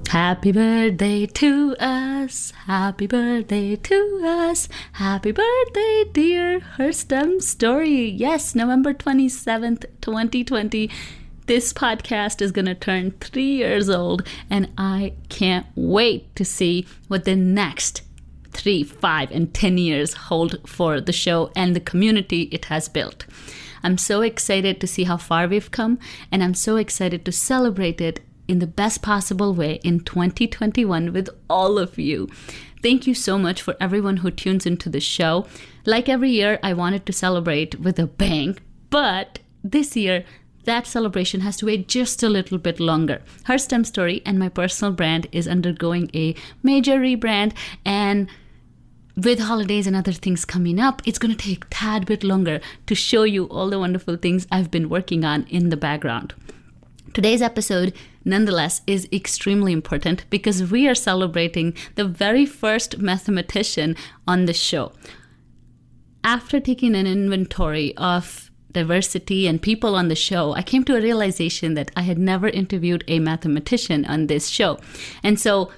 Happy birthday to us, happy birthday to us, happy birthday, dear Hurstum Story. Yes, November 27th, 2020. This podcast is going to turn 3 years old, and I can't wait to see what the next 3, 5, and 10 years hold for the show and the community it has built. I'm so excited to see how far we've come, and I'm so excited to celebrate it in the best possible way in 2021 with all of you. Thank you so much for everyone who tunes into the show. Like every year, I wanted to celebrate with a bang, but this year, that celebration has to wait just a little bit longer. Hurstum Story and my personal brand is undergoing a major rebrand, and with holidays and other things coming up, it's going to take a tad bit longer to show you all the wonderful things I've been working on in the background. Today's episode, nonetheless, is extremely important because we are celebrating the very first mathematician on the show. After taking an inventory of diversity and people on the show, I came to a realization that I had never interviewed a mathematician on this show. And so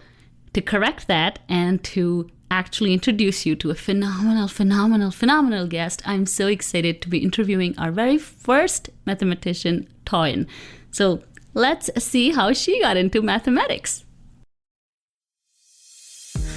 to correct that and to actually introduce you to a phenomenal guest, I'm so excited to be interviewing our very first mathematician, Toyin. So let's see how she got into mathematics.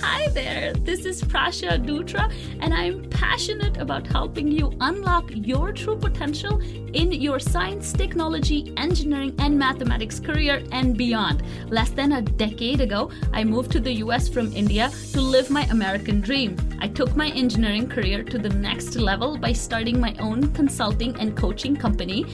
Hi there, this is Prasha Dutra, and I'm passionate about helping you unlock your true potential in your science, technology, engineering, and mathematics career and beyond. Less than a decade ago, I moved to the US from India to live my American dream. I took my engineering career to the next level by starting my own consulting and coaching company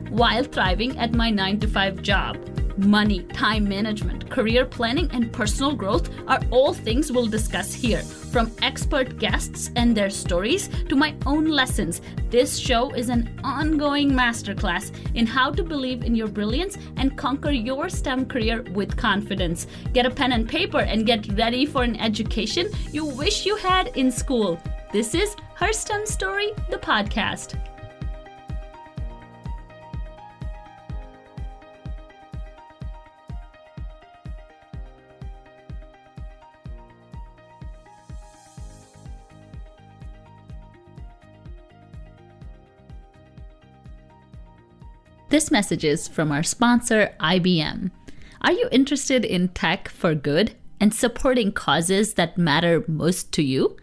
while thriving at my 9-to-5 job. Money, time management, career planning, and personal growth are all things we'll discuss here. From expert guests and their stories to my own lessons, this show is an ongoing masterclass in how to believe in your brilliance and conquer your STEM career with confidence. Get a pen and paper and get ready for an education you wish you had in school. This is Hurstum Story, the podcast. This message is from our sponsor, IBM. Are you interested in tech for good and supporting causes that matter most to you?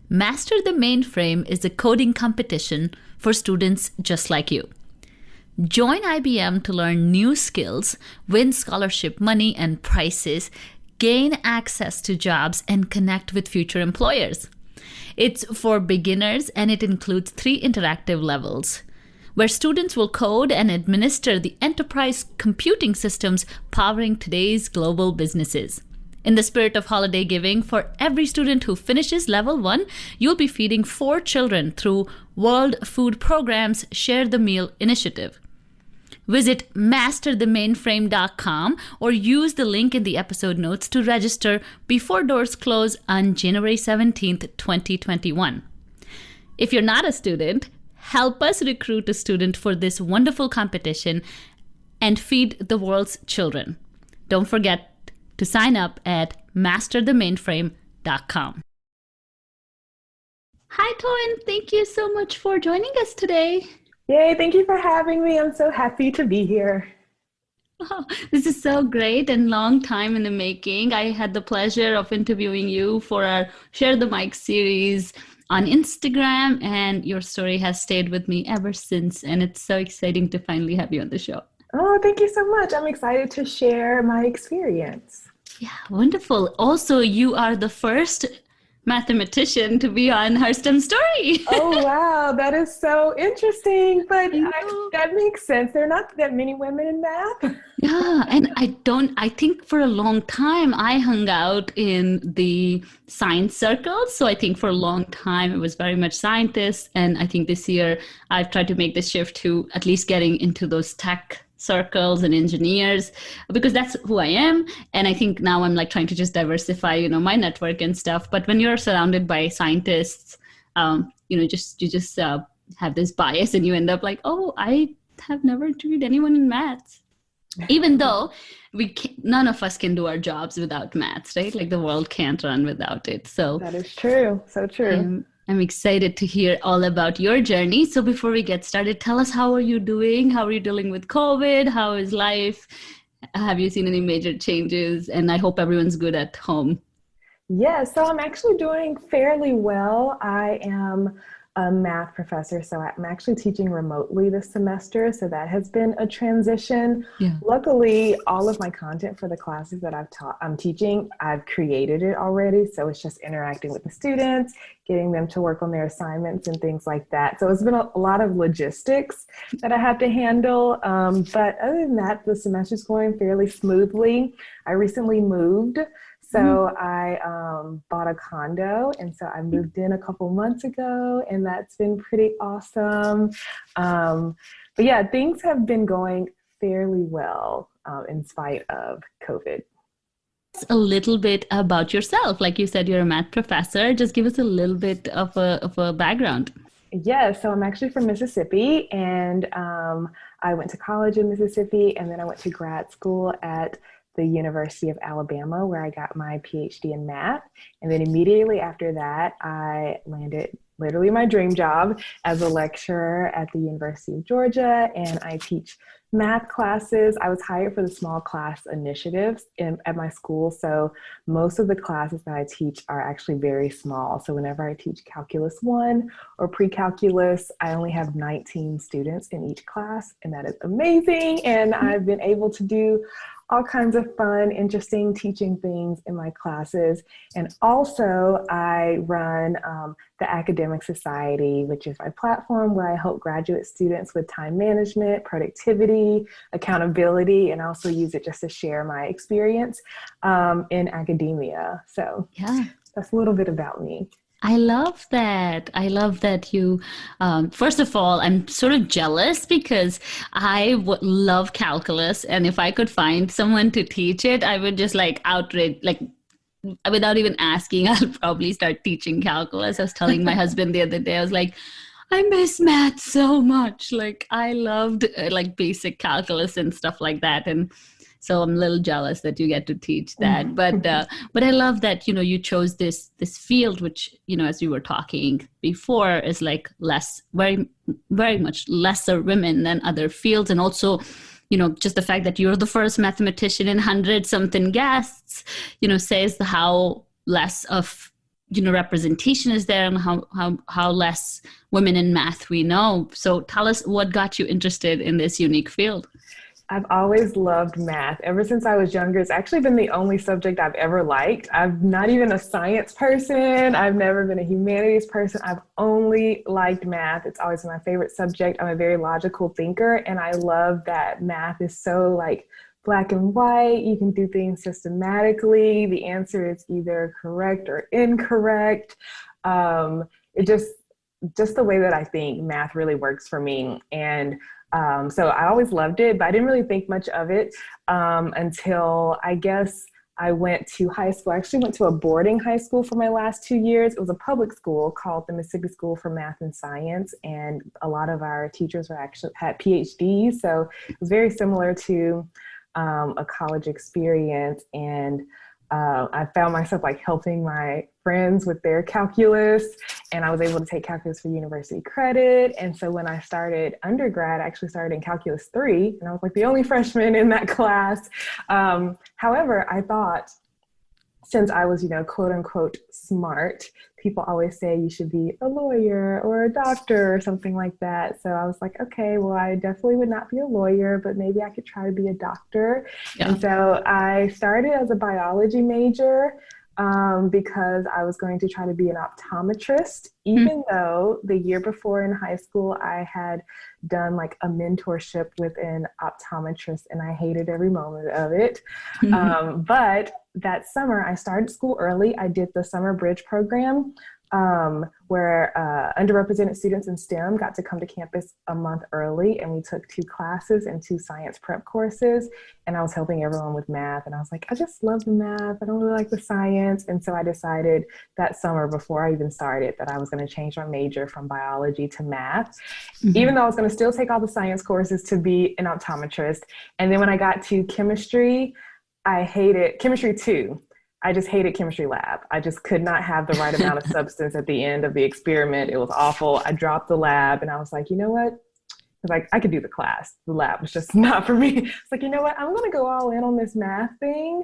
Master the Mainframe is a coding competition for students just like you. Join IBM to learn new skills, win scholarship money and prizes, gain access to jobs, and connect with future employers. It's for beginners, and it includes 3 interactive levels, where students will code and administer the enterprise computing systems powering today's global businesses. In the spirit of holiday giving, for every student who finishes level 1, you'll be feeding 4 children through World Food Program's Share the Meal initiative. Visit masterthemainframe.com or use the link in the episode notes to register before doors close on January 17th, 2021. If you're not a student, help us recruit a student for this wonderful competition and feed the world's children. Don't forget to sign up at masterthemainframe.com. Hi, Toyin. Thank you so much for joining us today. Yay, thank you for having me. I'm so happy to be here. Oh, this is so great and long time in the making. I had the pleasure of interviewing you for our Share the Mic series on Instagram, and your story has stayed with me ever since, and it's so exciting to finally have you on the show. Oh, thank you so much. I'm excited to share my experience. Yeah, wonderful. Also, you are the first mathematician to be on Hurstum Story. Oh, wow. That is so interesting. But that makes sense. There are not that many women in math. Yeah. And I think for a long time, I hung out in the science circles. So I think for a long time, it was very much scientists. And I think this year, I've tried to make the shift to at least getting into those tech circles and engineers, because that's who I am. And I think now I'm like trying to just diversify, my network and stuff. But when you're surrounded by scientists, you just have this bias and you end up like, oh, I have never interviewed anyone in maths. Even though none of us can do our jobs without maths, right? Like the world can't run without it. So That is true. So true. I'm excited to hear all about your journey. So before we get started, tell us, how are you doing? How are you dealing with COVID? How is life? Have you seen any major changes? And I hope everyone's good at home. Yeah, so I'm actually doing fairly well. I am a math professor, so I'm actually teaching remotely this semester. So that has been a transition. Yeah. Luckily, all of my content for the classes that I'm teaching, I've created it already. So it's just interacting with the students, getting them to work on their assignments and things like that. So it's been a lot of logistics that I have to handle. But other than that, the semester's going fairly smoothly. I recently moved. So I bought a condo, and so I moved in a couple months ago, and that's been pretty awesome. But yeah, things have been going fairly well in spite of COVID. A little bit about yourself. Like you said, you're a math professor. Just give us a little bit of a background. Yeah, so I'm actually from Mississippi, and I went to college in Mississippi, and then I went to grad school at the University of Alabama, where I got my PhD in math. And then immediately after that, I landed literally my dream job as a lecturer at the University of Georgia, and I teach math classes. I was hired for the small class initiatives at my school, so most of the classes that I teach are actually very small. So whenever I teach Calculus 1 or pre-calculus, I only have 19 students in each class, and that is amazing. And I've been able to do all kinds of fun, interesting teaching things in my classes. And also I run the Academic Society, which is my platform where I help graduate students with time management, productivity, accountability, and also use it just to share my experience in academia. So Yeah. that's a little bit about me. I love that. I love that you, first of all, I'm sort of jealous because I would love calculus. And if I could find someone to teach it, I would just like outrage, like without even asking, I'll probably start teaching calculus. I was telling my husband the other day, I was like, I miss math so much. Like I loved like basic calculus and stuff like that. And so I'm a little jealous that you get to teach that. But I love that, you know, you chose this field, which, you know, as we were talking before, is like very much lesser women than other fields. And also, you know, just the fact that you're the first mathematician in 100 something guests, you know, says how less of, you know, representation is there, and how less women in math we know. So tell us, what got you interested in this unique field? I've always loved math. Ever since I was younger, it's actually been the only subject I've ever liked. I'm not even a science person. I've never been a humanities person. I've only liked math. It's always been my favorite subject. I'm a very logical thinker, and I love that math is so like black and white. You can do things systematically. The answer is either correct or incorrect. It just the way that I think math really works for me. And so I always loved it, but I didn't really think much of it until I guess I went to high school. I actually went to a boarding high school for my last 2 years. It was a public school called the Mississippi School for Math and Science, and a lot of our teachers were actually had PhDs. So it was very similar to a college experience. And I found myself like helping my friends with their calculus, and I was able to take calculus for university credit. And so when I started undergrad, I actually started in calculus 3, and I was like the only freshman in that class. However, I thought, since I was, you know, quote unquote smart, people always say you should be a lawyer or a doctor or something like that. So I was like, okay, well, I definitely would not be a lawyer, but maybe I could try to be a doctor. Yeah. And so I started as a biology major because I was going to try to be an optometrist, even though the year before in high school, I had done like a mentorship with an optometrist, and I hated every moment of it. But that summer, I started school early. I did the summer bridge program where underrepresented students in STEM got to come to campus a month early, and we took 2 classes and 2 science prep courses. And I was helping everyone with math, and I was like, I just love the math. I don't really like the science. And so I decided that summer, before I even started, that I was going to change my major from biology to math, even though I was going to still take all the science courses to be an optometrist. And then when I got to chemistry, I hated chemistry too. I just hated chemistry lab. I just could not have the right amount of substance at the end of the experiment. It was awful. I dropped the lab, and I was like, you know what? Like, I could do the class. The lab was just not for me. It's like, you know what? I'm going to go all in on this math thing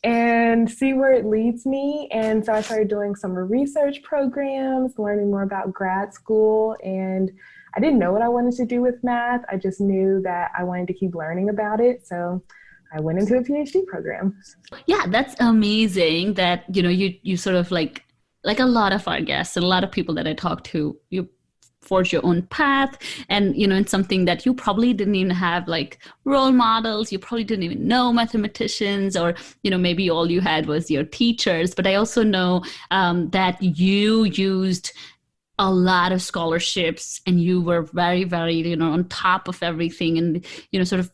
and see where it leads me. And so I started doing summer research programs, learning more about grad school. And I didn't know what I wanted to do with math. I just knew that I wanted to keep learning about it. So I went into a PhD program. Yeah, that's amazing that, you sort of like a lot of our guests and a lot of people that I talk to, you forge your own path, and, it's something that you probably didn't even have like role models. You probably didn't even know mathematicians, or, maybe all you had was your teachers. But I also know that you used a lot of scholarships, and you were very, very, on top of everything, and, sort of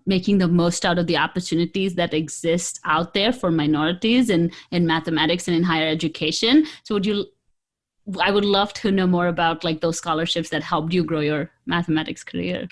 making the most out of the opportunities that exist out there for minorities in mathematics and in higher education. So I would love to know more about like those scholarships that helped you grow your mathematics career.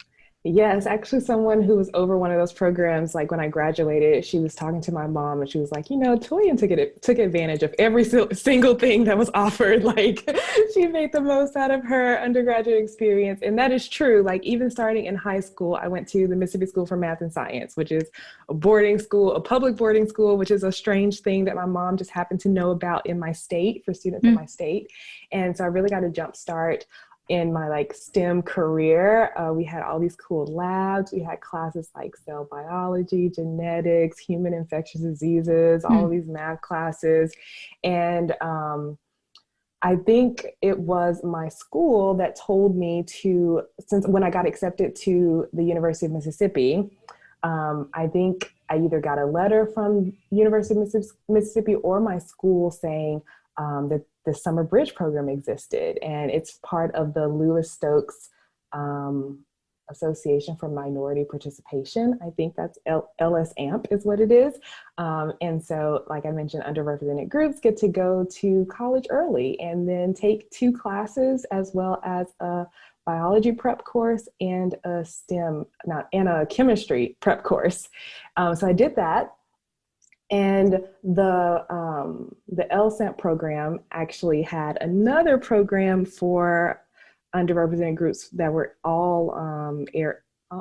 Yes, actually someone who was over one of those programs, like when I graduated, she was talking to my mom, and she was like, Toyin took advantage of every single thing that was offered. Like, she made the most out of her undergraduate experience. And that is true. Like, even starting in high school, I went to the Mississippi School for Math and Science, which is a boarding school, a public boarding school, which is a strange thing that my mom just happened to know about in my state, for students in my state. And so I really got a jump start in my like STEM career. We had all these cool labs. We had classes like cell biology, genetics, human infectious diseases, all of these math classes. And I think it was my school that told me to, since when I got accepted to the University of Mississippi, I think I either got a letter from University of Mississippi or my school saying that the summer bridge program existed, and it's part of the Lewis Stokes Association for Minority Participation. I think that's LSAMP is what it is. And so, like I mentioned, underrepresented groups get to go to college early and then take 2 classes, as well as a biology prep course and a chemistry prep course. So I did that. And the LSAMP program actually had another program for underrepresented groups that were all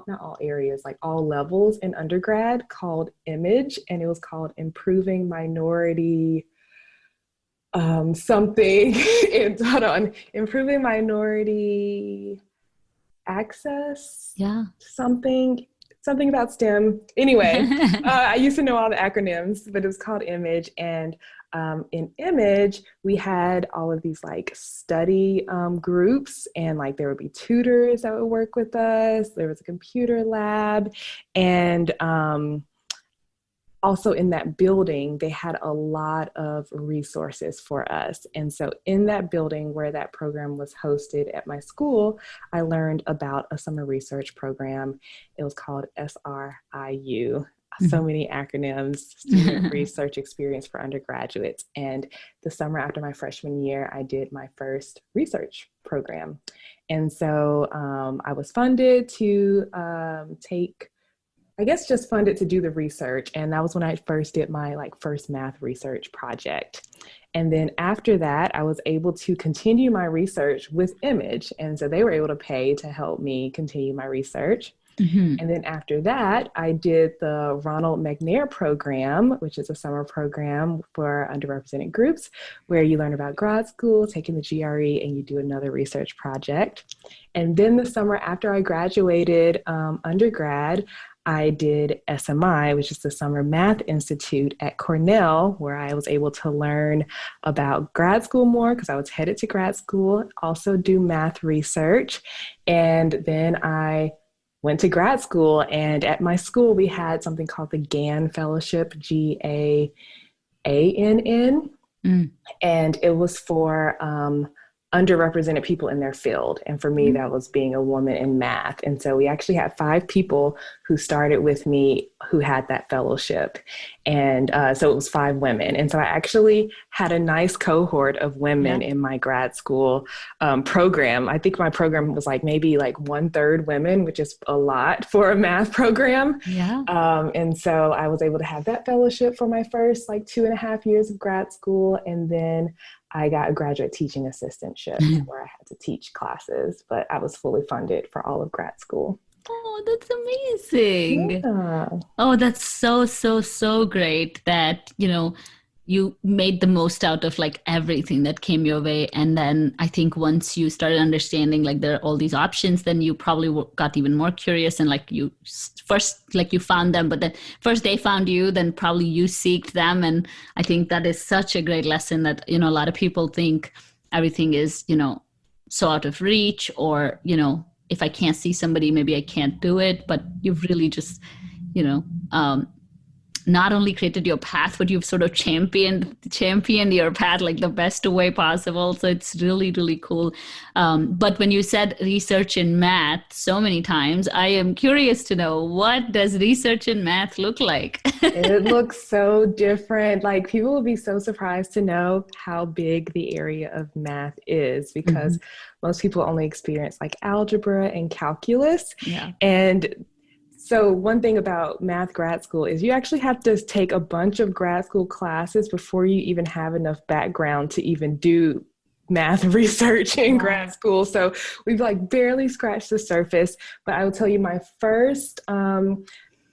not all areas, like all levels in undergrad, called IMAGE, and it was called Improving Minority something. Improving Minority Access. Yeah. Something about STEM. Anyway, I used to know all the acronyms, but it was called IMAGE. And in IMAGE, we had all of these like study groups, and like there would be tutors that would work with us. There was a computer lab, and also in that building, they had a lot of resources for us. And so in that building where that program was hosted at my school, I learned about a summer research program. It was called SRIU. So many acronyms, Student Research Experience for Undergraduates. And the summer after my freshman year, I did my first research program. And so I was funded to just funded to do the research. And that was when I first did my first math research project. And then after that, I was able to continue my research with IMAGE. And so they were able to pay to help me continue my research. And then after that, I did the Ronald McNair program, which is a summer program for underrepresented groups, where you learn about grad school, taking the GRE, and you do another research project. And then the summer after I graduated undergrad, I did SMI, which is the Summer Math Institute at Cornell, where I was able to learn about grad school more because I was headed to grad school, also do math research. And then I went to grad school, and at my school, we had something called the GANN Fellowship, GAANN. Mm. And it was for underrepresented people in their field. And for me, that was being a woman in math. And so we actually had 5 people who started with me who had that fellowship. And so it was 5 women. And so I actually had a nice cohort of women Yeah. in my grad school program. I think my program was like maybe like 1/3 women, which is a lot for a math program. Yeah. And so I was able to have that fellowship for my first like 2.5 years of grad school. And then I got a graduate teaching assistantship where I had to teach classes, but I was fully funded for all of grad school. Oh, that's amazing. Yeah. Oh, that's so, so, so great that, you made the most out of like everything that came your way. And then I think once you started understanding like there are all these options, then you probably got even more curious and like you first, like you found them, but then first they found you, then probably you seeked them. And I think that is such a great lesson that, a lot of people think everything is, so out of reach or, if I can't see somebody, maybe I can't do it. But you've really just, you know, um, not only created your path, but you've sort of championed your path like the best way possible. So it's really, really cool. But when you said research in math so many times, I am curious to know, what does research in math look like? It looks so different. Like people will be so surprised to know how big the area of math is because Mhm. most people only experience like algebra and calculus. Yeah. And so one thing about math grad school is you actually have to take a bunch of grad school classes before you even have enough background to even do math research in grad Wow. school. So we've like barely scratched the surface. But I will tell you my first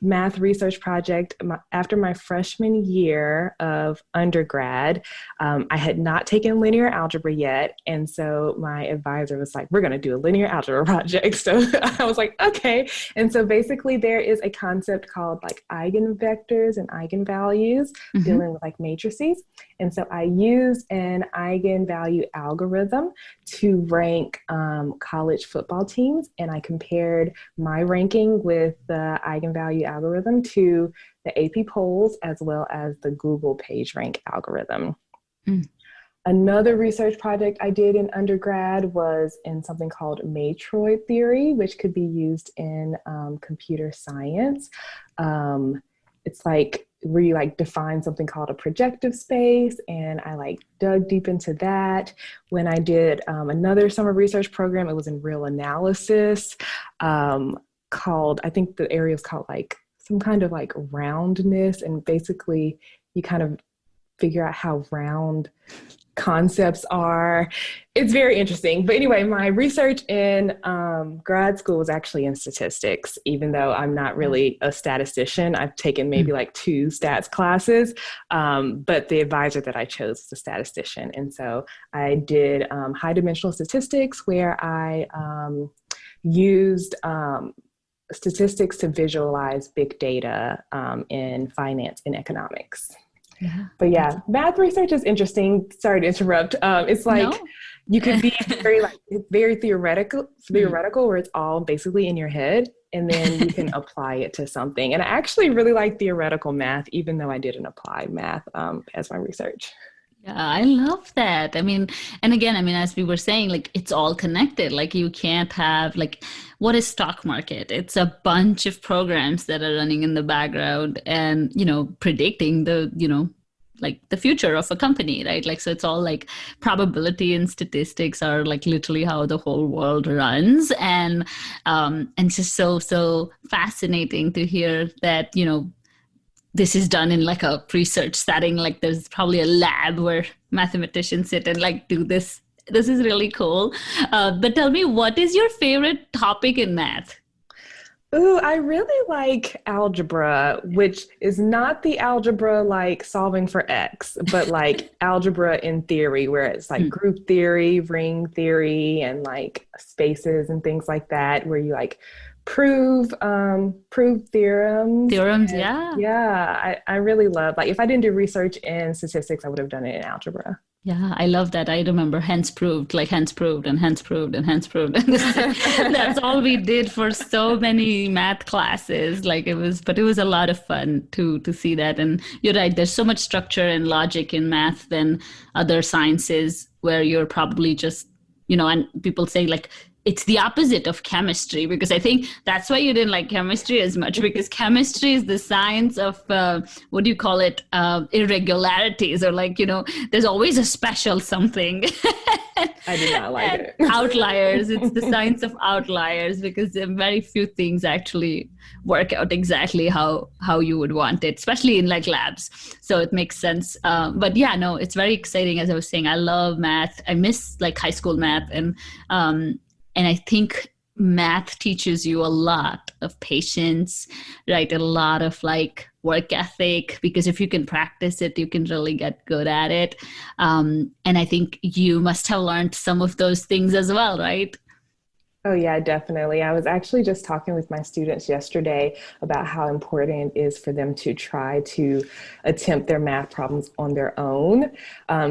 math research project after my freshman year of undergrad. I had not taken linear algebra yet. And so my advisor was like, we're going to do a linear algebra project. So I was like, okay. And so basically there is a concept called like eigenvectors and eigenvalues Hmm. dealing with like matrices. And so I used an eigenvalue algorithm to rank college football teams. And I compared my ranking with the eigenvalue algorithm to the AP polls as well as the Google PageRank algorithm. Mm. Another research project I did in undergrad was in something called matroid theory, which could be used in computer science. It's like where you like define something called a projective space, and I like dug deep into that. When I did another summer research program, it was in real analysis, called, I think the area is called like some kind of like roundness, and basically you kind of figure out how round concepts are. It's very interesting. But anyway, my research in grad school was actually in statistics, even though I'm not really a statistician. I've taken maybe Mm. like 2 stats classes, but the advisor that I chose was a statistician. And so I did high dimensional statistics where I used statistics to visualize big data in finance and economics. Yeah. But That's yeah, math research is interesting. Sorry to interrupt. It's like no. you could be very like it's very theoretical, Mm. where it's all basically in your head, and then you can apply it to something. And I actually really like theoretical math, even though I didn't apply math as my research. Yeah, I love that. I mean, and again, I mean, as we were saying, like it's all connected. Like you can't have like what is stock market? It's a bunch of programs that are running in the background and, predicting like the future of a company, right? Like so it's all like probability and statistics are like literally how the whole world runs. And it's just so fascinating to hear that, this is done in like a research setting. Like there's probably a lab where mathematicians sit and like do this. This is really cool. But tell me, what is your favorite topic in math? Ooh, I really like algebra, which is not the algebra like solving for X, but like algebra in theory, where it's like Mm. group theory, ring theory, and like spaces and things like that, where you like prove theorems. Theorems, And yeah. yeah, I really love, like, if I didn't do research in statistics, I would have done it in algebra. Yeah, I love that. I remember hence proved, like hence proved and hence proved and hence proved. And that's all we did for so many math classes. Like it was, but it was a lot of fun to see that. And you're right, there's so much structure and logic in math than other sciences where you're probably just, and people say like it's the opposite of chemistry because I think that's why you didn't like chemistry as much because chemistry is the science of what do you call it, irregularities or like there's always a special something. I did not like And it. outliers, it's the science of outliers because very few things actually work out exactly how you would want it, especially in like labs. So it makes sense. But yeah, no, it's very exciting. As I was saying, I love math. I miss like high school math, and I think math teaches you a lot of patience, right? A lot of like work ethic, because if you can practice it, you can really get good at it. And I think you must have learned some of those things as well, right? Oh, yeah, definitely. I was actually just talking with my students yesterday about how important it is for them to try to attempt their math problems on their own.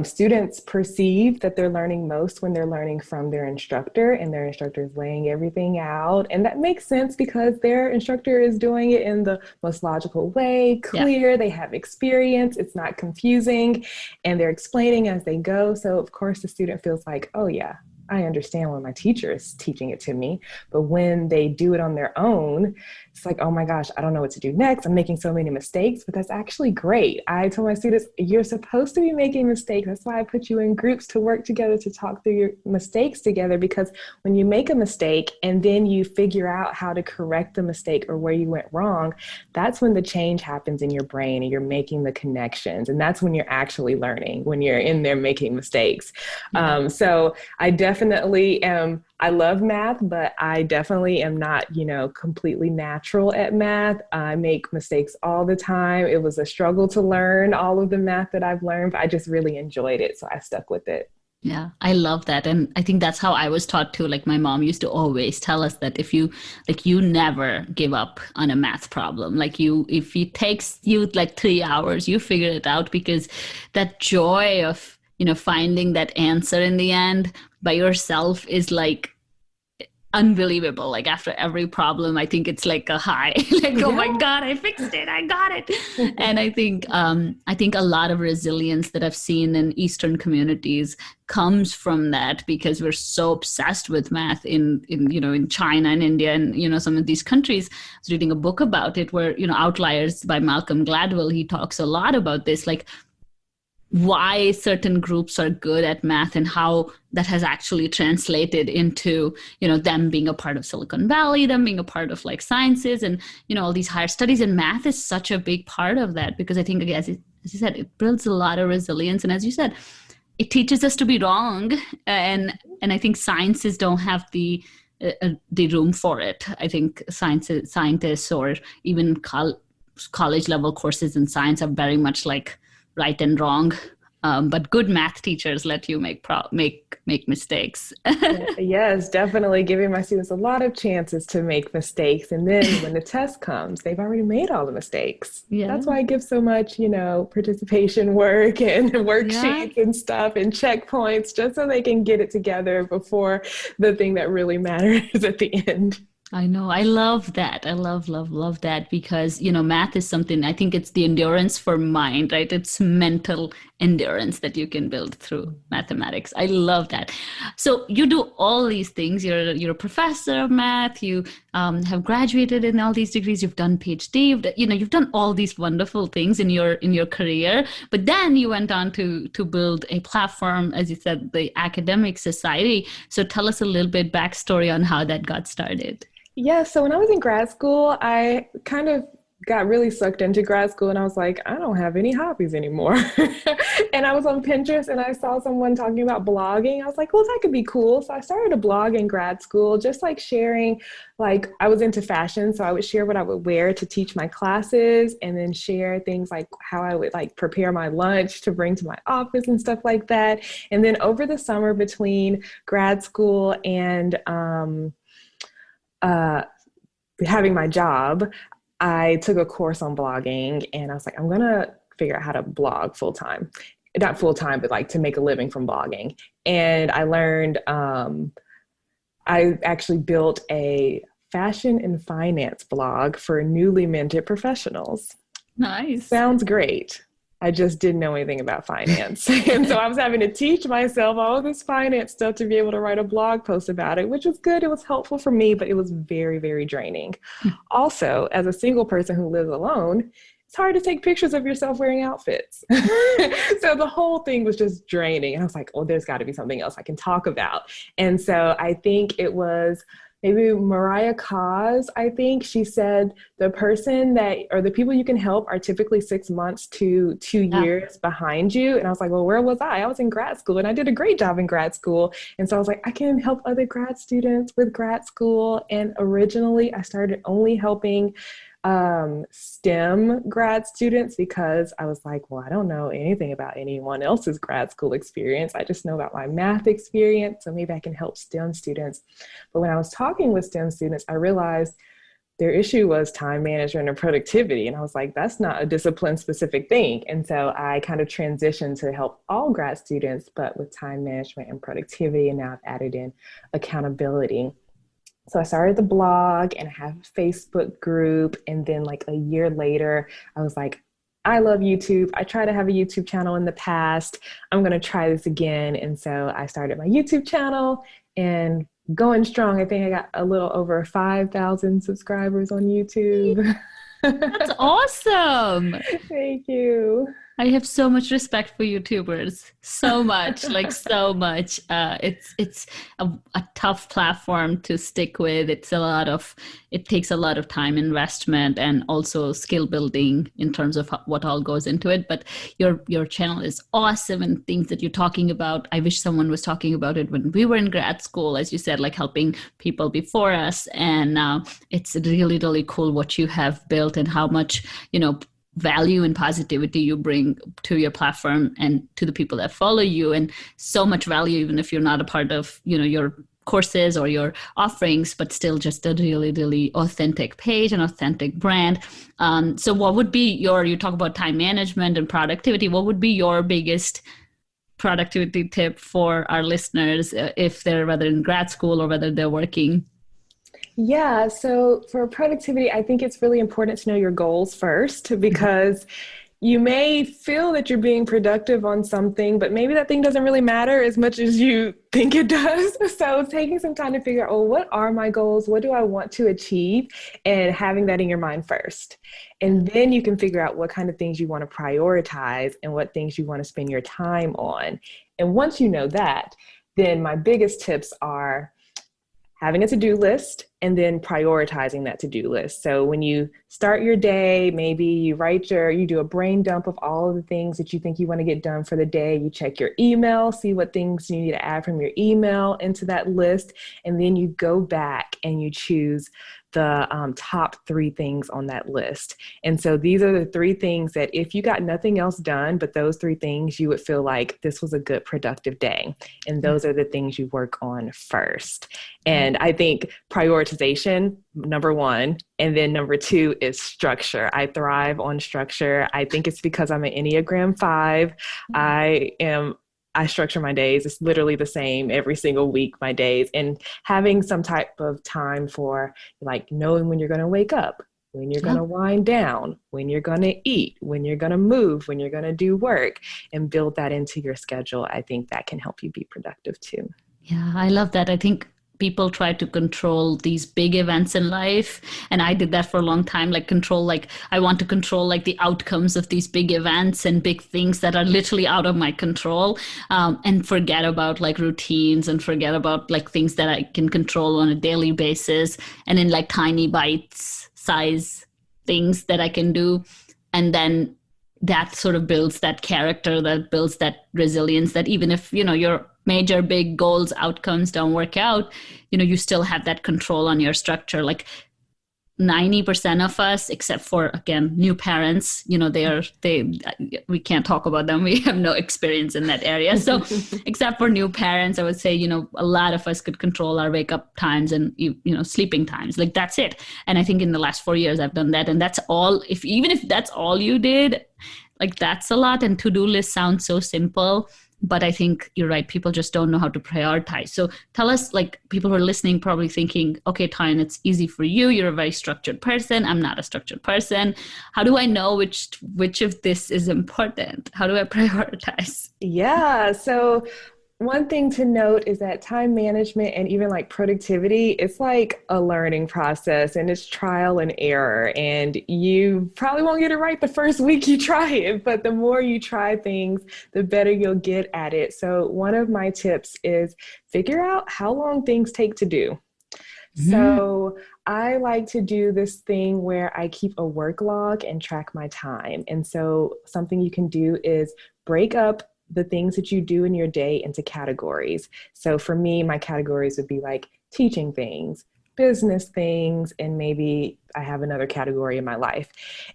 Students perceive that they're learning most when they're learning from their instructor, and their instructor is laying everything out. And that makes sense because their instructor is doing it in the most logical way, Yeah. clear, they have experience, it's not confusing, and they're explaining as they go. So, of course, the student feels like, oh, yeah, I understand when my teacher is teaching it to me, but when they do it on their own, it's like, oh my gosh, I don't know what to do next. I'm making so many mistakes, but that's actually great. I tell my students, you're supposed to be making mistakes. That's why I put you in groups to work together to talk through your mistakes together, because when you make a mistake and then you figure out how to correct the mistake or where you went wrong, that's when the change happens in your brain and you're making the connections. And that's when you're actually learning, when you're in there making mistakes. Yeah. So I definitely am. I love math, but I definitely am not, completely natural at math. I make mistakes all the time. It was a struggle to learn all of the math that I've learned, but I just really enjoyed it. So I stuck with it. Yeah, I love that. And I think that's how I was taught too. Like my mom used to always tell us that if you like you never give up on a math problem. Like if it takes you like 3 hours, you figure it out because that joy of, finding that answer in the end by yourself is like unbelievable. Like after every problem, I think it's like a high. Like, oh my Yeah. God, I fixed it, I got it. And I think a lot of resilience that I've seen in Eastern communities comes from that because we're so obsessed with math in China and India and some of these countries. I was reading a book about it where Outliers by Malcolm Gladwell. He talks a lot about this, like why certain groups are good at math and how that has actually translated into them being a part of Silicon Valley, them being a part of like sciences and all these higher studies. And math is such a big part of that because I think, as you said, it builds a lot of resilience, and as you said, it teaches us to be wrong, and I think sciences don't have the room for it. I think scientists or even college level courses in science are very much like right and wrong. But good math teachers let you make mistakes. Yes, definitely giving my students a lot of chances to make mistakes. And then when the test comes, they've already made all the mistakes. Yeah. That's why I give so much, participation work and Yeah. worksheets and stuff and checkpoints just so they can get it together before the thing that really matters at the end. I know. I love that. I love that because, math is something, I think it's the endurance for mind, right? It's mental endurance that you can build through mathematics. I love that. So you do all these things. You're a professor of math. You have graduated in all these degrees. You've done PhD. You've done all these wonderful things in your career. But then you went on to build a platform, as you said, the Academic Society. So tell us a little bit backstory on how that got started. Yeah, so when I was in grad school, I kind of got really sucked into grad school and I was like, I don't have any hobbies anymore. And I was on Pinterest and I saw someone talking about blogging. I was like, well, that could be cool. So I started a blog in grad school, just like sharing, like I was into fashion. So I would share what I would wear to teach my classes and then share things like how I would like prepare my lunch to bring to my office and stuff like that. And then over the summer between grad school and uh, having my job, I took a course on blogging and I was like, I'm going to figure out how to blog full time. Not full time, but like to make a living from blogging. And I learned, I actually built a fashion and finance blog for newly minted professionals. Nice. Sounds great. I just didn't know anything about finance. And so I was having to teach myself all of this finance stuff to be able to write a blog post about it, which was good. It was helpful for me, but it was very, very draining. Also, as a single person who lives alone, it's hard to take pictures of yourself wearing outfits. So the whole thing was just draining. And I was like, oh, there's got to be something else I can talk about. And so I think it was maybe Mariah Cause, I think she said the person that, or the people you can help are typically 6 months to 2 years behind you. And I was like, well, where was I? I was in grad school and I did a great job in grad school. And so I was like, I can help other grad students with grad school. And originally I started only helping STEM grad students because I was like, well, I don't know anything about anyone else's grad school experience. I just know about my math experience. So maybe I can help STEM students. But when I was talking with STEM students, I realized their issue was time management and productivity. And I was like, that's not a discipline specific thing. And so I kind of transitioned to help all grad students, but with time management and productivity. And now I've added in accountability. So I started the blog and I have a Facebook group. And then like a year later, I was like, I love YouTube. I tried to have a YouTube channel in the past. I'm going to try this again. And so I started my YouTube channel and going strong. I think I got a little over 5,000 subscribers on YouTube. That's awesome. Thank you. I have so much respect for YouTubers. So much, like so much. It's a tough platform to stick with. It takes a lot of time investment and also skill building in terms of what all goes into it. But your channel is awesome and things that you're talking about. I wish someone was talking about it when we were in grad school, as you said, like helping people before us. And it's really, really cool what you have built and how much, value and positivity you bring to your platform and to the people that follow you, and so much value even if you're not a part of your courses or your offerings, but still just a really, really authentic page and authentic brand. So what would be you talk about time management and productivity, what would be your biggest productivity tip for our listeners if they're whether in grad school or whether they're working? Yeah, so for productivity, I think it's really important to know your goals first, because you may feel that you're being productive on something, but maybe that thing doesn't really matter as much as you think it does. So taking some time to figure out, oh, what are my goals? What do I want to achieve? And having that in your mind first. And then you can figure out what kind of things you want to prioritize and what things you want to spend your time on. And once you know that, then my biggest tips are having a to-do list and then prioritizing that to-do list. So when you start your day, maybe you do a brain dump of all of the things that you think you want to get done for the day. You check your email, see what things you need to add from your email into that list. And then you go back and you choose the top 3 things on that list. And so these are the 3 things that if you got nothing else done, but those 3 things, you would feel like this was a good productive day. And those are the things you work on first. And I think prioritization, number 1, and then number 2 is structure. I thrive on structure. I think it's because I'm an Enneagram 5. I structure my days. It's literally the same every single week, my days, and having some type of time for like knowing when you're going to wake up, when you're going to wind down, when you're going to eat, when you're going to move, when you're going to do work, and build that into your schedule. I think that can help you be productive too. Yeah, I love that. I think people try to control these big events in life, and I did that for a long time, I want to control like the outcomes of these big events and big things that are literally out of my control, and forget about like routines and forget about like things that I can control on a daily basis and in like tiny bites size things that I can do. And then that sort of builds that character, that builds that resilience, that even if your major big goals outcomes don't work out, you still have that control on your structure. Like 90% of us, except for, again, new parents, we can't talk about them. We have no experience in that area. So except for new parents, I would say, a lot of us could control our wake up times and, sleeping times. Like, that's it. And I think in the last 4 years, I've done that. And that's all, even if that's all you did, like, that's a lot. And to-do list sounds so simple, but I think you're right. People just don't know how to prioritize. So tell us, like, people who are listening probably thinking, okay, Toyin, it's easy for you. You're a very structured person. I'm not a structured person. How do I know which of this is important? How do I prioritize? Yeah. So one thing to note is that time management and even like productivity, it's like a learning process and it's trial and error. And you probably won't get it right the first week you try it, but the more you try things, the better you'll get at it. So one of my tips is figure out how long things take to do. So I like to do this thing where I keep a work log and track my time. And so something you can do is break up the things that you do in your day into categories. So for me, my categories would be like teaching things, business things, and maybe I have another category in my life.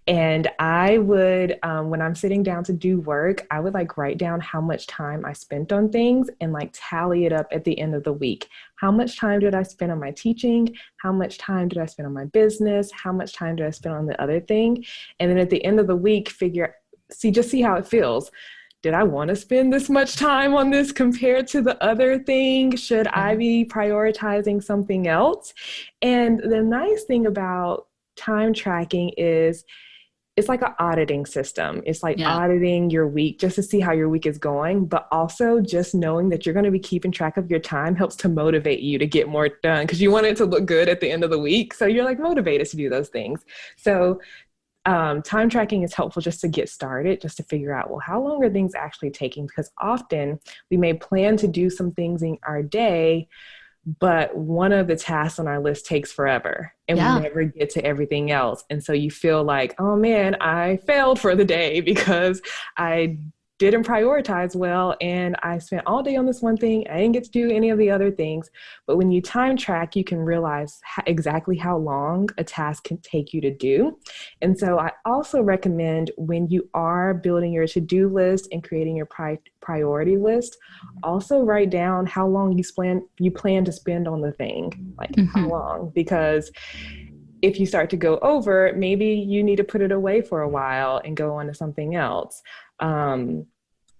And I would, when I'm sitting down to do work, I would like write down how much time I spent on things and like tally it up at the end of the week. How much time did I spend on my teaching? How much time did I spend on my business? How much time did I spend on the other thing? And then at the end of the week, see how it feels. Did I want to spend this much time on this compared to the other thing? Should I be prioritizing something else? And the nice thing about time tracking is it's like an auditing system. It's like auditing your week just to see how your week is going, but also just knowing that you're going to be keeping track of your time helps to motivate you to get more done because you want it to look good at the end of the week. So you're like motivated to do those things. So time tracking is helpful just to get started, just to figure out, well, how long are things actually taking? Because often we may plan to do some things in our day, but one of the tasks on our list takes forever and we never get to everything else. And so you feel like, oh man, I failed for the day because I didn't prioritize well and I spent all day on this one thing. I didn't get to do any of the other things. But when you time track, you can realize exactly how long a task can take you to do. And so I also recommend when you are building your to-do list and creating your priority list, also write down how long you plan to spend on the thing, like how long, because if you start to go over, maybe you need to put it away for a while and go on to something else.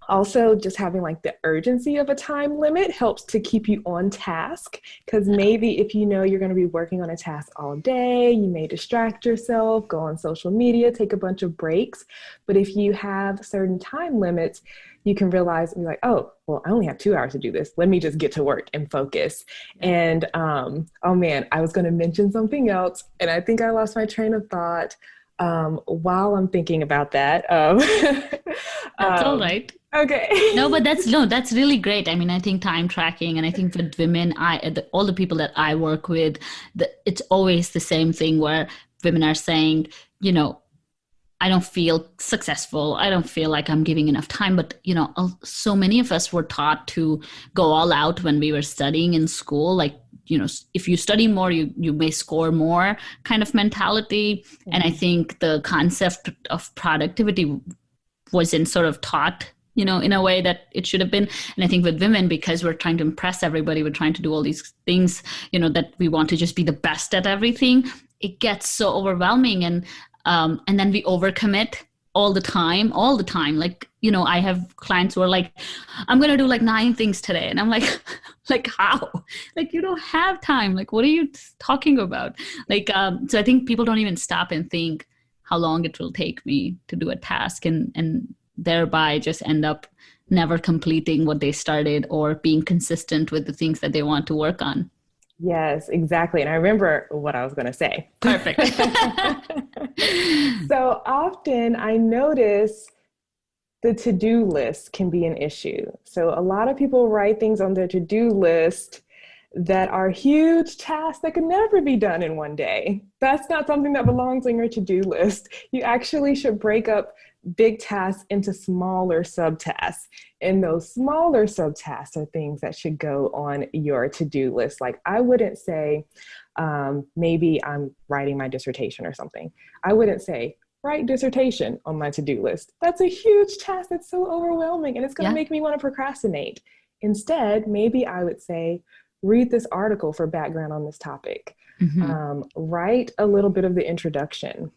Also, just having like the urgency of a time limit helps to keep you on task, because maybe if you know you're going to be working on a task all day, you may distract yourself, go on social media, take a bunch of breaks. But if you have certain time limits, you can realize and be like, oh, well, I only have 2 hours to do this. Let me just get to work and focus. And oh man, I was going to mention something else, and I think I lost my train of thought while I'm thinking about that. That's all right. Okay. No, but that's really great. I mean, I think time tracking, and I think with women, all the people that I work with, it's always the same thing where women are saying, I don't feel successful. I don't feel like I'm giving enough time. But, so many of us were taught to go all out when we were studying in school. Like, if you study more, you may score more kind of mentality. Mm-hmm. And I think the concept of productivity wasn't sort of taught, in a way that it should have been. And I think with women, because we're trying to impress everybody, we're trying to do all these things, that we want to just be the best at everything. It gets so overwhelming. And then we overcommit all the time. Like, I have clients who are like, I'm going to do like 9 things today. And I'm like, like how? Like, you don't have time. Like, what are you talking about? Like, so I think people don't even stop and think how long it will take me to do a task, and thereby just end up never completing what they started or being consistent with the things that they want to work on. Yes, exactly. And I remember what I was going to say. Perfect. So often I notice the to-do list can be an issue. So a lot of people write things on their to-do list that are huge tasks that could never be done in one day. That's not something that belongs on your to-do list. You actually should break up big tasks into smaller subtasks. And those smaller subtasks are things that should go on your to-do list. Like I wouldn't say, maybe I'm writing my dissertation or something. I wouldn't say, write dissertation on my to-do list. That's a huge task. That's so overwhelming. And it's going to make me want to procrastinate. Instead, maybe I would say, read this article for background on this topic. Write a little bit of the introduction.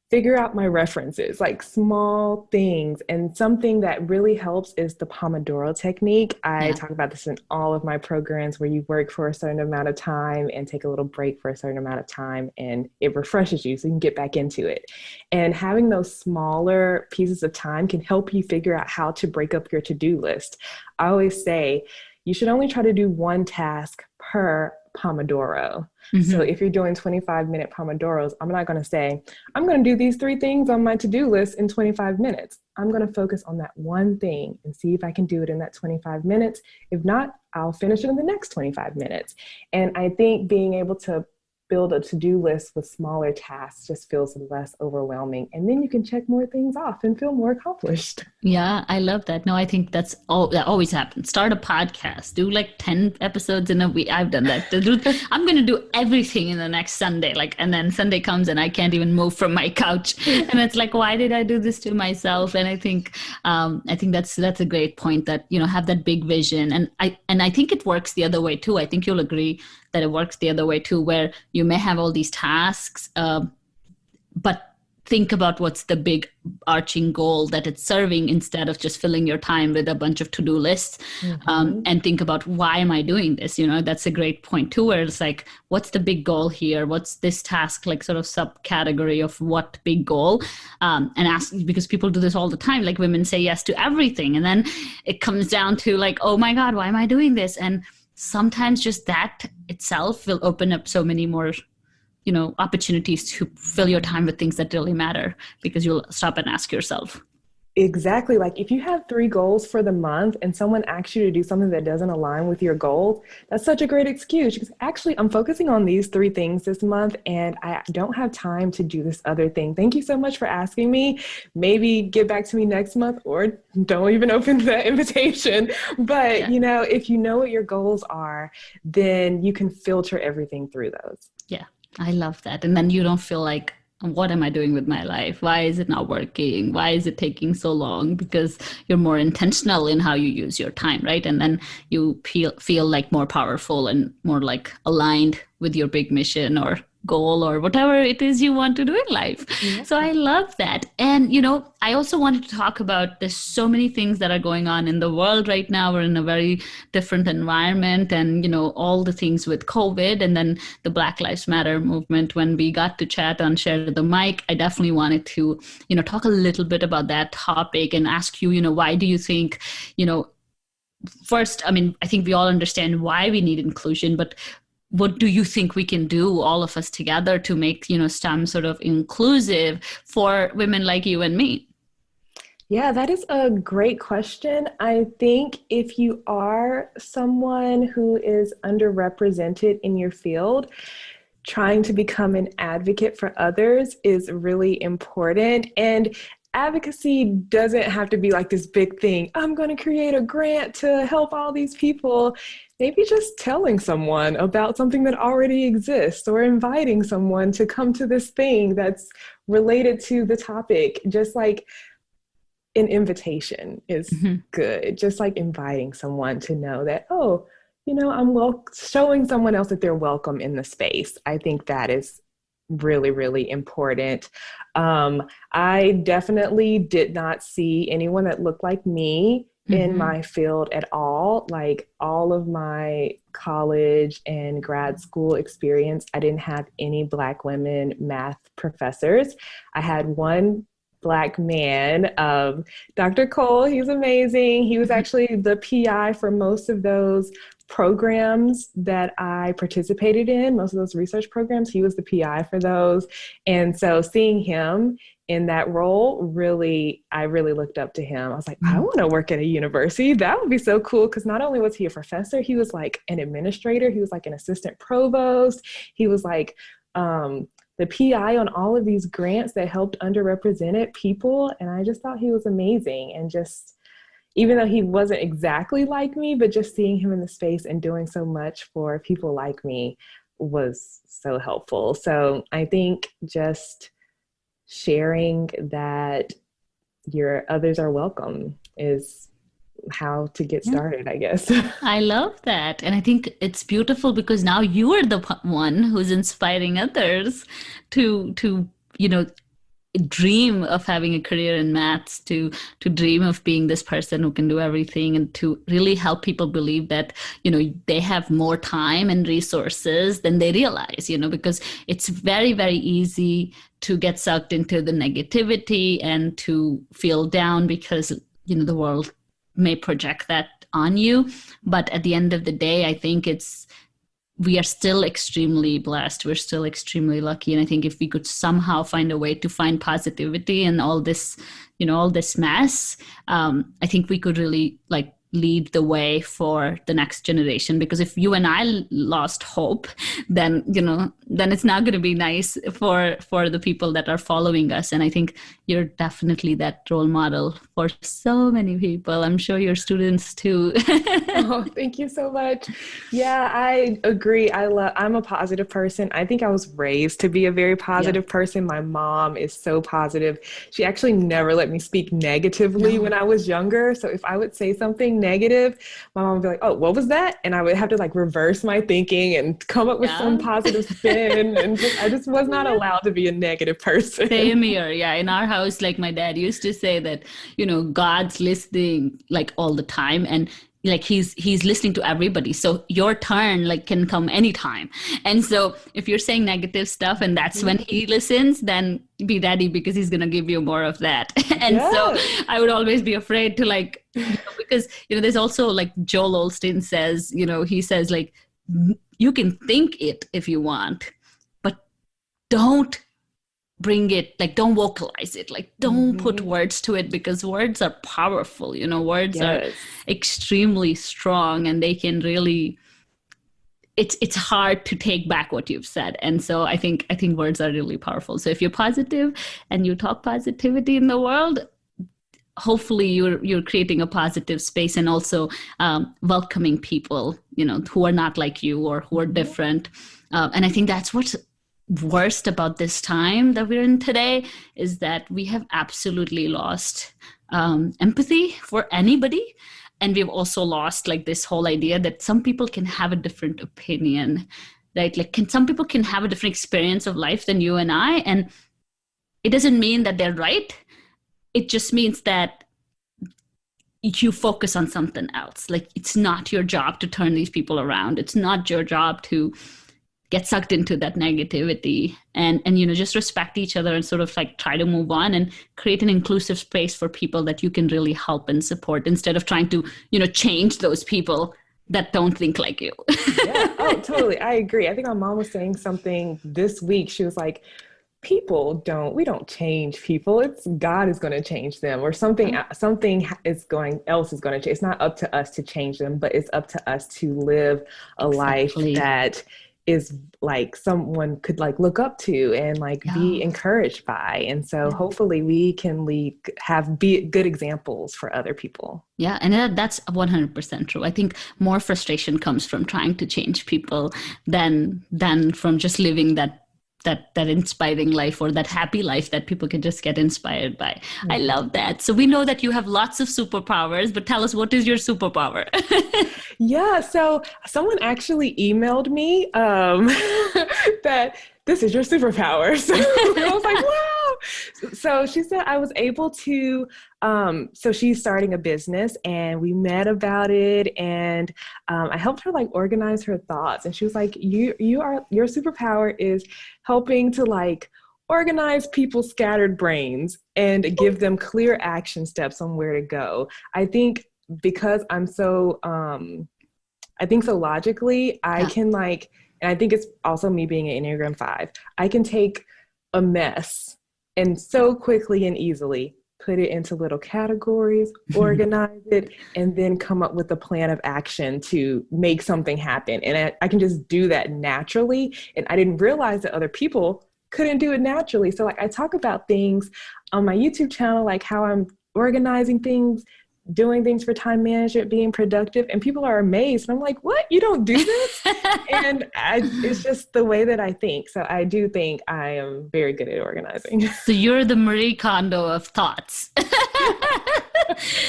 Figure out my references, like small things. And something that really helps is the Pomodoro technique. I talk about this in all of my programs, where you work for a certain amount of time and take a little break for a certain amount of time, and it refreshes you so you can get back into it. And having those smaller pieces of time can help you figure out how to break up your to-do list. I always say you should only try to do one task per Pomodoro. So if you're doing 25-minute Pomodoros, I'm not going to say, I'm going to do these 3 things on my to-do list in 25 minutes. I'm going to focus on that one thing and see if I can do it in that 25 minutes. If not, I'll finish it in the next 25 minutes. And I think being able to build a to-do list with smaller tasks just feels less overwhelming. And then you can check more things off and feel more accomplished. Yeah, I love that. No, I think that always happens. Start a podcast, do like 10 episodes in a week. I've done that. I'm going to do everything in the next Sunday. And then Sunday comes and I can't even move from my couch. And it's like, why did I do this to myself? And I think that's a great point, that, have that big vision. And I think it works the other way too. I think you'll agree that it works the other way too, where you may have all these tasks, but think about what's the big arching goal that it's serving, instead of just filling your time with a bunch of to-do lists. And think about, why am I doing this? That's a great point too, where it's like, what's the big goal here? What's this task, like sort of subcategory of what big goal? And ask, because people do this all the time. Like women say yes to everything. And then it comes down to like, oh my God, why am I doing this? And sometimes just that itself will open up so many more, opportunities to fill your time with things that really matter, because you'll stop and ask yourself. Exactly. Like if you have 3 goals for the month and someone asks you to do something that doesn't align with your goals, that's such a great excuse, because actually I'm focusing on these 3 things this month and I don't have time to do this other thing. Thank you so much for asking me. Maybe get back to me next month, or don't even open the invitation. But, if you know what your goals are, then you can filter everything through those. Yeah, I love that. And then you don't feel like, what am I doing with my life? Why is it not working? Why is it taking so long? Because you're more intentional in how you use your time, right? And then you feel like more powerful and more like aligned with your big mission or goal or whatever it is you want to do in life. Yeah. So I love that. And, I also wanted to talk about, there's so many things that are going on in the world right now. We're in a very different environment, and, all the things with COVID, and then the Black Lives Matter movement. When we got to chat on Share the Mic, I definitely wanted to, talk a little bit about that topic and ask you, why do you think, first, I think we all understand why we need inclusion, but what do you think we can do, all of us together, to make, STEM sort of inclusive for women like you and me? Yeah, that is a great question. I think if you are someone who is underrepresented in your field, trying to become an advocate for others is really important. And advocacy doesn't have to be like this big thing. I'm going to create a grant to help all these people. Maybe just telling someone about something that already exists, or inviting someone to come to this thing that's related to the topic. Just like an invitation is good. Just like inviting someone to know that, I'm showing someone else that they're welcome in the space. I think that is really, really important. I definitely did not see anyone that looked like me in my field at all. Like all of my college and grad school experience, I didn't have any Black women math professors. I had one Black man, Dr. Cole. He's amazing. He was actually the PI for most of those programs that I participated in, most of those research programs. He was the PI for those. And so seeing him in that role, I really looked up to him. I was like, I want to work at a university. That would be so cool. Because not only was he a professor, he was like an administrator. He was like an assistant provost. He was like the PI on all of these grants that helped underrepresented people. And I just thought he was amazing. And just, even though he wasn't exactly like me, but just seeing him in the space and doing so much for people like me was so helpful. So I think just sharing that your others are welcome is how to get Yeah. started, I guess. I love that. And I think it's beautiful because now you are the one who's inspiring others to, you know, dream of having a career in maths, to dream of being this person who can do everything, and to really help people believe that, you know, they have more time and resources than they realize, you know, because it's very, very easy to get sucked into the negativity and to feel down because, you know, the world may project that on you. But at the end of the day, I think we are still extremely blessed. We're still extremely lucky. And I think if we could somehow find a way to find positivity in all this, you know, all this mess, I think we could really like lead the way for the next generation. Because if you and I lost hope, then, you know, then it's not going to be nice for the people that are following us. And I think you're definitely that role model for so many people. I'm sure your students too. Oh, thank you so much. Yeah, I agree. I'm a positive person. I think I was raised to be a very Yeah. positive person. My mom is so positive. She actually never let me speak negatively when No. I was younger. So if I would say something negative, my mom would be like, "Oh, what was that?" And I would have to like reverse my thinking and come up with some Yeah. positive spin. And I just was not Yeah. allowed to be a negative person. Same here. Yeah. In our house, like my dad used to say that, you know, God's listening like all the time. And like he's listening to everybody. So your turn like can come anytime. And so if you're saying negative stuff and that's when he listens, then be ready because he's gonna give you more of that. And so Yes. I would always be afraid to like, you know, because, you know, there's also like Joel Osteen says, you know, he says like you can think it if you want, but don't bring it, like don't vocalize it, like don't put Mhm. words to it, because words are powerful, you know, words are Yes. extremely strong and they can really, it's hard to take back what you've said. And so I think words are really powerful. So if you're positive and you talk positivity in the world, hopefully you're creating a positive space, and also welcoming people, you know, who are not like you or who are different. And I think that's what's worst about this time that we're in today, is that we have absolutely lost empathy for anybody. And we've also lost like this whole idea that some people can have a different opinion, right? Like some people can have a different experience of life than you and I. And it doesn't mean that they're right. It just means that you focus on something else. Like it's not your job to turn these people around. It's not your job to get sucked into that negativity, and you know, just respect each other and sort of like try to move on and create an inclusive space for people that you can really help and support, instead of trying to, you know, change those people that don't think like you. Yeah. Oh, totally. I agree. I think my mom was saying something this week. She was like, we don't change people. It's God is going to change them, or something else is going to change. It's not up to us to change them, but it's up to us to live a life Exactly. that is like someone could like look up to and like be Yeah. encouraged by. And so Yeah. hopefully we can be good examples for other people. Yeah, and that's 100% true. I think more frustration comes from trying to change people than from just living that inspiring life, or that happy life that people can just get inspired by. I love that. So we know that you have lots of superpowers, but tell us, what is your superpower? Yeah, so someone actually emailed me that this is your superpower. So I was like, wow. So she said I was able to, so she's starting a business and we met about it, and I helped her like organize her thoughts. And she was like, your superpower is helping to like organize people's scattered brains and give them clear action steps on where to go. I think because I think so logically, I Yeah. can like, and I think it's also me being an Enneagram 5, I can take a mess and so quickly and easily put it into little categories, organize it, and then come up with a plan of action to make something happen. And I can just do that naturally. And I didn't realize that other people couldn't do it naturally. So like I talk about things on my YouTube channel, like how I'm organizing things, doing things for time management, being productive, and people are amazed. And I'm like, what? You don't do this? And it's just the way that I think. So I do think I am very good at organizing. So you're the Marie Kondo of thoughts.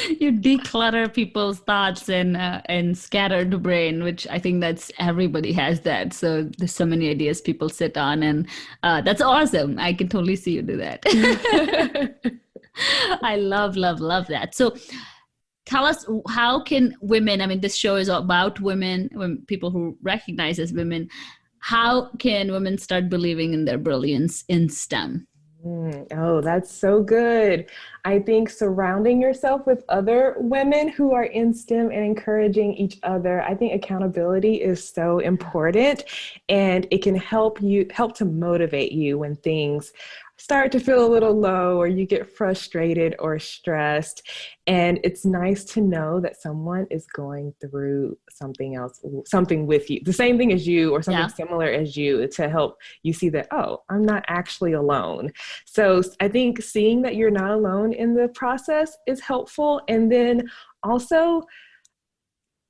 You declutter people's thoughts and scatter the brain, which I think that's everybody has that. So there's so many ideas people sit on, and that's awesome. I can totally see you do that. I love, love, love that. So tell us, how can women, I mean, this show is about women, people who recognize as women, how can women start believing in their brilliance in STEM? Oh, that's so good. I think surrounding yourself with other women who are in STEM and encouraging each other, I think accountability is so important, and it can help to motivate you when things start to feel a little low or you get frustrated or stressed. And it's nice to know that someone is going through something with you, the same thing as you or something similar as you, to help you see that, oh, I'm not actually alone. So I think seeing that you're not alone in the process is helpful. And then also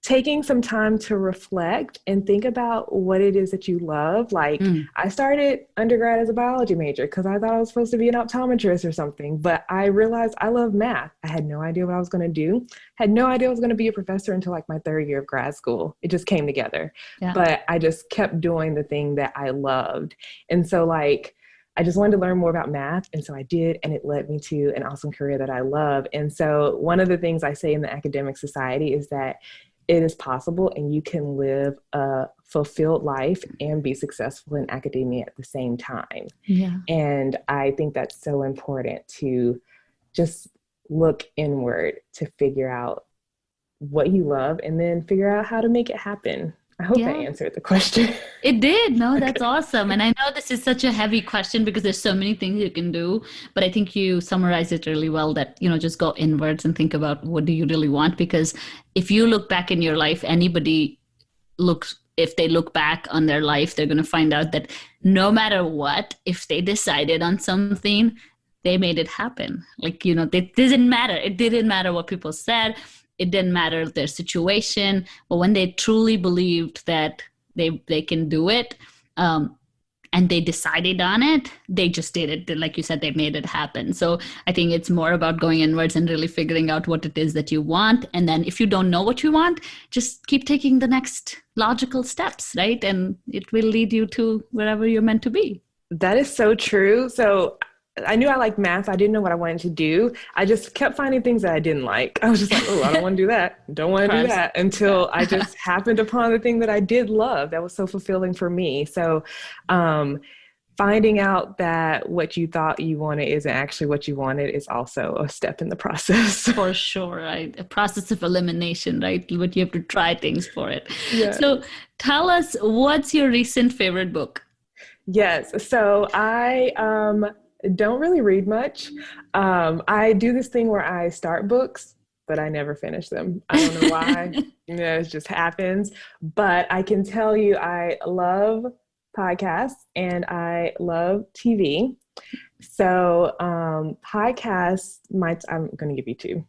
taking some time to reflect and think about what it is that you love. Like I started undergrad as a biology major because I thought I was supposed to be an optometrist or something, but I realized I love math. I had no idea what I was going to do. Had no idea I was going to be a professor until like my third year of grad school. It just came together. Yeah. But I just kept doing the thing that I loved. And so like, I just wanted to learn more about math. And so I did, and it led me to an awesome career that I love. And so one of the things I say in the academic society is that it is possible, and you can live a fulfilled life and be successful in academia at the same time. Yeah. And I think that's so important, to just look inward to figure out what you love and then figure out how to make it happen. I hope that answered the question. It did. No, that's awesome. And I know this is such a heavy question because there's so many things you can do, but I think you summarized it really well, that, just go inwards and think about what do you really want? Because if you look back in your life, if they look back on their life, they're going to find out that no matter what, if they decided on something, they made it happen. Like, it didn't matter. It didn't matter what people said. It didn't matter their situation, but when they truly believed that they can do it, and they decided on it, they just did it. Like you said, they made it happen. So I think it's more about going inwards and really figuring out what it is that you want. And then if you don't know what you want, just keep taking the next logical steps, right? And it will lead you to wherever you're meant to be. That is so true. So I knew I liked math. I didn't know what I wanted to do. I just kept finding things that I didn't like. I was just like, oh, I don't want to do that. Don't want to do that, until I just happened upon the thing that I did love that was so fulfilling for me. So finding out that what you thought you wanted isn't actually what you wanted is also a step in the process. For sure, right? A process of elimination, right? But you have to try things for it. Yeah. So tell us, what's your recent favorite book? Yes. So I don't really read much. I do this thing where I start books, but I never finish them. I don't know why. It just happens. But I can tell you, I love podcasts and I love TV. So podcasts, I'm going to give you two.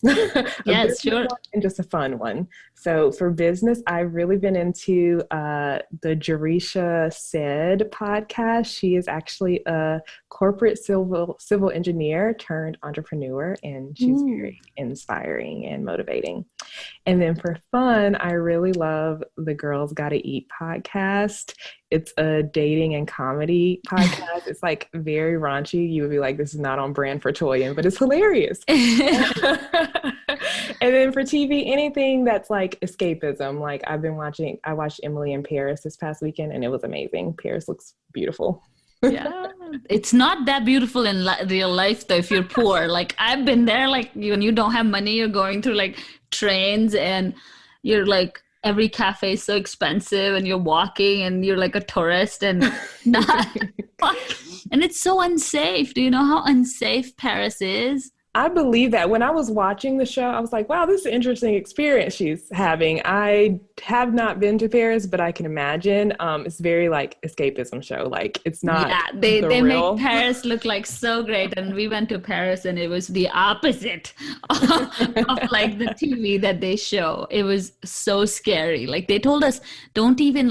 Yes, sure. And just a fun one. So for business, I've really been into the Jerisha Said podcast. She is actually a corporate civil engineer turned entrepreneur, and she's very inspiring and motivating. And then for fun, I really love the Girls Gotta Eat podcast. It's a dating and comedy podcast. It's like very raunchy. You would be like, this is not on brand for Toyin, but it's hilarious. And then for TV, anything that's like escapism. Like I watched Emily in Paris this past weekend, and it was amazing. Paris looks beautiful. Yeah, it's not that beautiful in real life though if you're poor. Like I've been there, like when you don't have money, you're going through like trains and you're like, every cafe is so expensive and you're walking and you're like a tourist and not and it's so unsafe. Do you know how unsafe Paris is? I believe that. When I was watching the show, I was like, wow, this is an interesting experience she's having. I have not been to Paris, but I can imagine. It's very like escapism show. Like it's not Yeah, they the they make real. Paris look like so great, and we went to Paris, and it was the opposite of like the TV that they show. It was so scary. Like they told us, don't even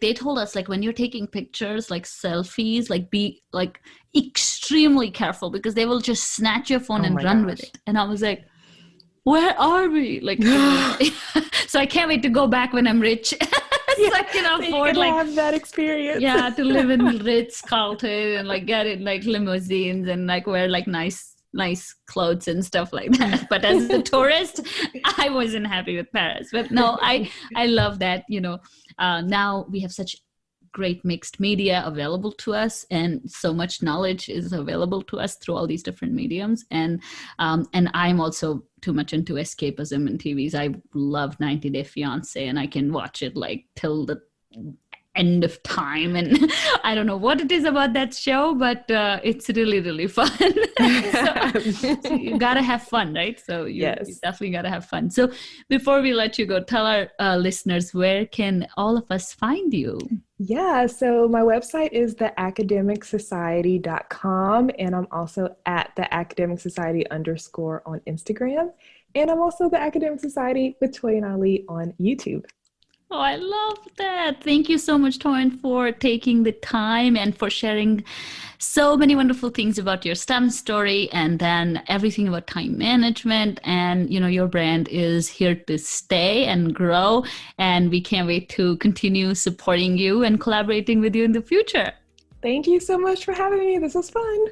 they told us like when you're taking pictures, like selfies, like be like extremely careful because they will just snatch your phone Oh and my run with gosh. it. And I was like, where are we? Like, so I can't wait to go back when I'm rich. Yeah, So I can so you afford can like, have that experience. yeah, to live in Ritz Carlton and like get in like limousines and like wear like nice clothes and stuff like that. But as a tourist, I wasn't happy with Paris. But no, I love that, now we have such great mixed media available to us, and so much knowledge is available to us through all these different mediums. And I'm also too much into escapism and TVs. I love 90 Day Fiance, and I can watch it like till the end of time. And I don't know what it is about that show, but it's really, really fun. So you gotta have fun, right? So you Yes. definitely gotta have fun. So before we let you go, tell our listeners, where can all of us find you? Yeah, so my website is theacademicsociety.com, and I'm also at the Academic Society _ on Instagram. And I'm also the Academic Society with Toyin Ali on YouTube. Oh, I love that. Thank you so much, Toyin, for taking the time and for sharing so many wonderful things about your STEM story, and then everything about time management. And, your brand is here to stay and grow. And we can't wait to continue supporting you and collaborating with you in the future. Thank you so much for having me. This was fun.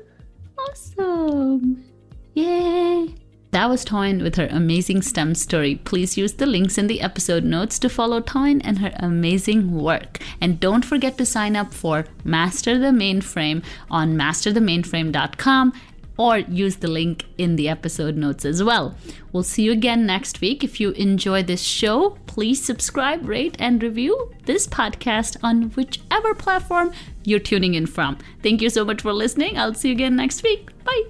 Awesome. Yay. That was Toyin with her amazing STEM story. Please use the links in the episode notes to follow Toyin and her amazing work. And don't forget to sign up for Master the Mainframe on masterthemainframe.com, or use the link in the episode notes as well. We'll see you again next week. If you enjoy this show, please subscribe, rate, and review this podcast on whichever platform you're tuning in from. Thank you so much for listening. I'll see you again next week. Bye.